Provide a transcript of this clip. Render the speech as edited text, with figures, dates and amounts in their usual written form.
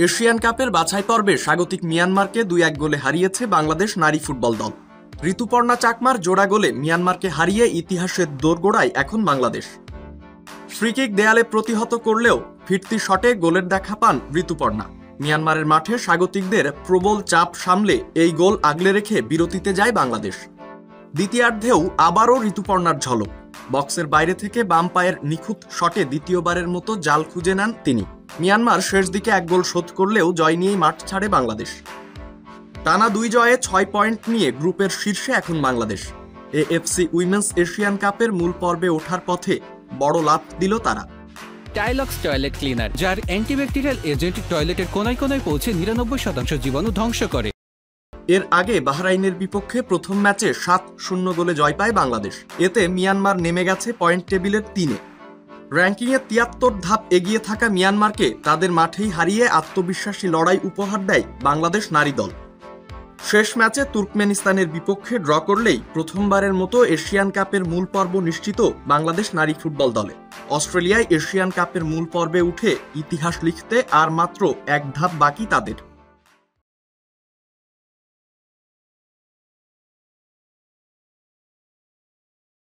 Asian কাপের বাছাই পর্বে স্বাগতিক মিয়ানমারকে ২-১ গোলে হারিয়েছে বাংলাদেশ নারী ফুটবল দল। ঋতুপর্ণা চাকমার জোড়া গোলে মিয়ানমারকে হারিয়ে ইতিহাসের দোরগোড়ায় এখন বাংলাদেশ। ফ্রিকিক দেয়ালে প্রতিহত করলেও ফিরতি শটে গোলের দেখা পান ঋতুপর্ণা। মিয়ানমারের মাঠে স্বাগতিকদের প্রবল চাপ সামলে এই গোল আগলে রেখে বিরতিতে যায় বাংলাদেশ। দ্বিতীয়ার্ধেও আবারও ঋতুপর্ণার ঝলক। বক্সের বাইরে থেকে বাম পায়ের নিখুঁত শটে দ্বিতীয়বারের মতো জাল খুঁজে নেন তিনি। মিয়ানমার শেষ দিকে ১ গোল শোধ করলেও জয় নিয়েই মাঠ ছাড়ে বাংলাদেশ। টানা ২ জয়ে ৬ পয়েন্ট নিয়ে গ্রুপের শীর্ষে এখন বাংলাদেশ। এএফসি উইমেন্স এশিয়ান কাপের মূল পর্বে ওঠার পথে বড় লাভ দিল তারা। টাইলক্স টয়লেট ক্লিনার, যার অ্যান্টিব্যাকটেরিয়াল এজেন্ট টয়লেটের কোনায় কোনায় পৌঁছে ৯৯% জীবাণু ধ্বংস করে। এর আগে বাহরাইনের বিপক্ষে প্রথম ম্যাচে ৭-০ গোলে জয় পায় বাংলাদেশ। এতে মিয়ানমার নেমে গেছে পয়েন্ট টেবিলের ৩-এ। র্যাঙ্কিংয়ে ৭৩ ধাপ এগিয়ে থাকা মিয়ানমারকে তাদের মাঠেই হারিয়ে আত্মবিশ্বাসী লড়াই উপহার দেয় বাংলাদেশ নারী দল। শেষ ম্যাচে তুর্কমেনিস্তানের বিপক্ষে ড্র করলেই প্রথমবারের মতো এশিয়ান কাপের মূল পর্ব নিশ্চিত বাংলাদেশ নারী ফুটবল দলে। অস্ট্রেলিয়ায় এশিয়ান কাপের মূল পর্বে উঠে ইতিহাস লিখতে আর মাত্র ১ ধাপ বাকি তাদের।